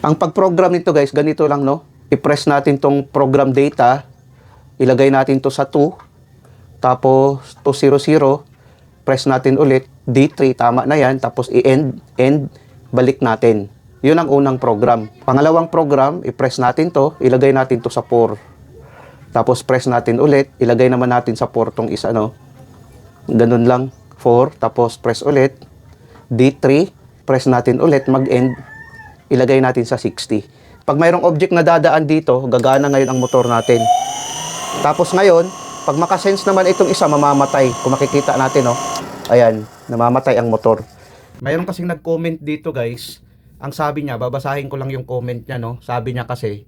Ang pag-program nito guys, ganito lang no. I-press natin tong program data, ilagay natin to sa 2, tapos 200, press natin ulit, D3, tama na yan, tapos i-end, balik natin. Yun ang unang program. Pangalawang program, i-press natin to, ilagay natin to sa 4. Tapos press natin ulit, ilagay naman natin sa 4 tong isa no. Ganun lang, 4, tapos press ulit, D3, press natin ulit, mag-end, ilagay natin sa 60. Pag mayroong object na dadaan dito, gagana ngayon ang motor natin. Tapos ngayon, pag makasense naman itong isa, mamamatay. Kung makikita natin, no? Ayan, namamatay ang motor. Mayroon kasing nag-comment dito, guys. Ang sabi niya, babasahin ko lang yung comment niya, no? Sabi niya kasi,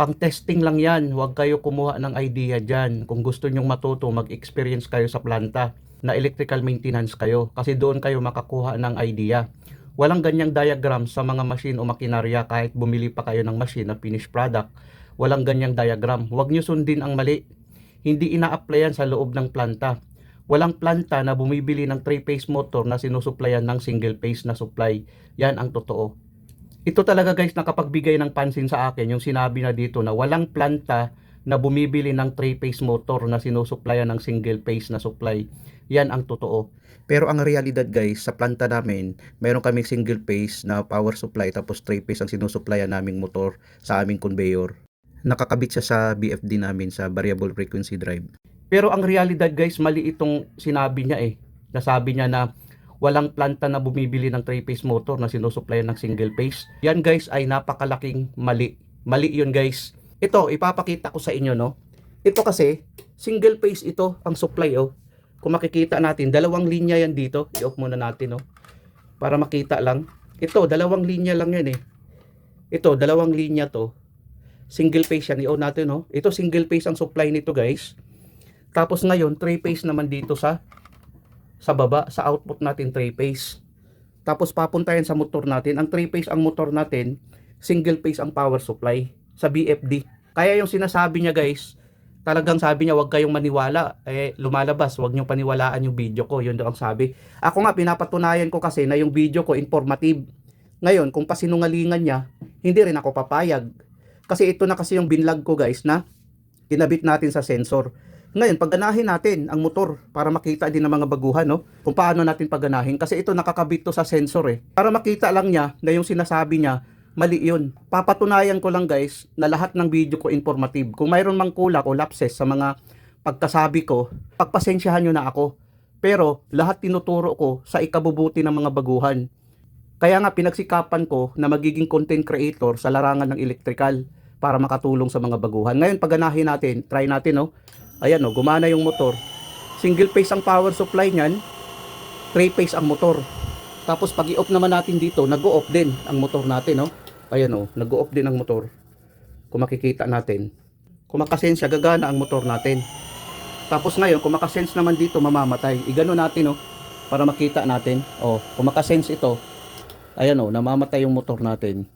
pang testing lang yan, huwag kayo kumuha ng idea dyan. Kung gusto nyong matuto, mag-experience kayo sa planta na electrical maintenance kayo. Kasi doon kayo makakuha ng idea. Walang ganyang diagram sa mga machine o makinarya kahit bumili pa kayo ng machine na finished product. Walang ganyang diagram. Huwag nyo sundin ang mali. Hindi ina-apply yan sa loob ng planta. Walang planta na bumibili ng 3-phase motor na sinusuplayan ng single-phase na supply. Yan ang totoo. Ito talaga guys nakapagbigay ng pansin sa akin yung sinabi na dito na walang planta na bumibili ng 3-phase motor na sinusuplayan ng single-phase na supply. Yan ang totoo. Pero ang realidad guys, sa planta namin, meron kaming single phase na power supply tapos 3 phase ang sinusuplayan naming motor sa aming conveyor. Nakakabit siya sa BFD namin sa variable frequency drive. Pero ang realidad guys, mali itong sinabi niya eh. Nasabi niya na walang planta na bumibili ng 3 phase motor na sinusuplayan ng single phase. Yan guys ay napakalaking mali. Mali yun guys. Ito, ipapakita ko sa inyo no. Ito kasi, single phase ito ang supply oh. Kung makikita natin, dalawang linya yan dito. I-off muna natin, no? Para makita lang. Ito, dalawang linya lang yan, eh. Ito, dalawang linya to. Single phase yan. I-off natin, no? Ito, single phase ang supply nito, guys. Tapos ngayon, 3 phase naman dito sa baba. Sa output natin, 3 phase. Tapos papunta yan sa motor natin. Ang 3 phase ang motor natin, single phase ang power supply sa BFD. Kaya yung sinasabi niya, guys, talagang sabi niya, wag kayong maniwala. Lumalabas, wag niyong paniwalaan yung video ko. Yun daw ang sabi. Ako nga, pinapatunayan ko kasi na yung video ko informative. Ngayon, kung pasinungalingan niya, hindi rin ako papayag. Kasi ito na kasi yung binlog ko guys na kinabit natin sa sensor. Ngayon, pagganahin natin ang motor para makita din ng mga baguhan, no? Kung paano natin pagganahin. Kasi ito nakakabit to sa sensor eh. Para makita lang niya na yung sinasabi niya, mali yun. Papatunayan ko lang guys na lahat ng video ko informative. Kung mayroon mang kulak o lapses sa mga pagkasabi ko, pagpasensyahan nyo na ako. Pero lahat tinuturo ko sa ikabubuti ng mga baguhan. Kaya nga pinagsikapan ko na magiging content creator sa larangan ng electrical para makatulong sa mga baguhan. Ngayon pagganahin natin, try natin no. Ayan no, gumana yung motor. Single phase ang power supply niyan, 3 phase ang motor. Tapos pag i-off naman natin dito, nag-o-off din ang motor natin no. Ayan o, nag-o-off din ang motor. Kung makikita natin. Kung makasense, gagana ang motor natin. Tapos ngayon, kung makasense naman dito, mamamatay. Igano natin o, para makita natin. O, kung makasense ito, ayan o, namamatay yung motor natin.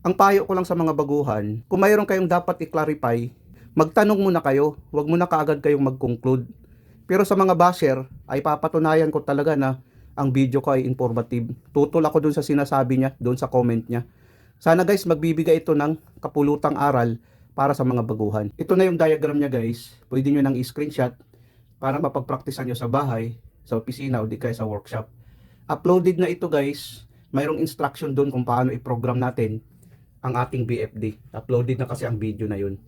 Ang payo ko lang sa mga baguhan, kung mayroon kayong dapat i-clarify, magtanong muna kayo. Huwag muna kaagad kayong mag-conclude. Pero sa mga basher, ay papatunayan ko talaga na ang video ko ay informative. Tutol ako dun sa sinasabi niya, dun sa comment niya. Sana guys magbibigay ito ng kapulutang aral para sa mga baguhan. Ito na yung diagram niya guys. Pwede nyo nang i-screenshot para mapagpraktisan nyo sa bahay, sa opisina o di kaya sa workshop. Uploaded na ito guys. Mayroong instruction doon kung paano i-program natin ang ating BFD. Uploaded na kasi ang video na yun.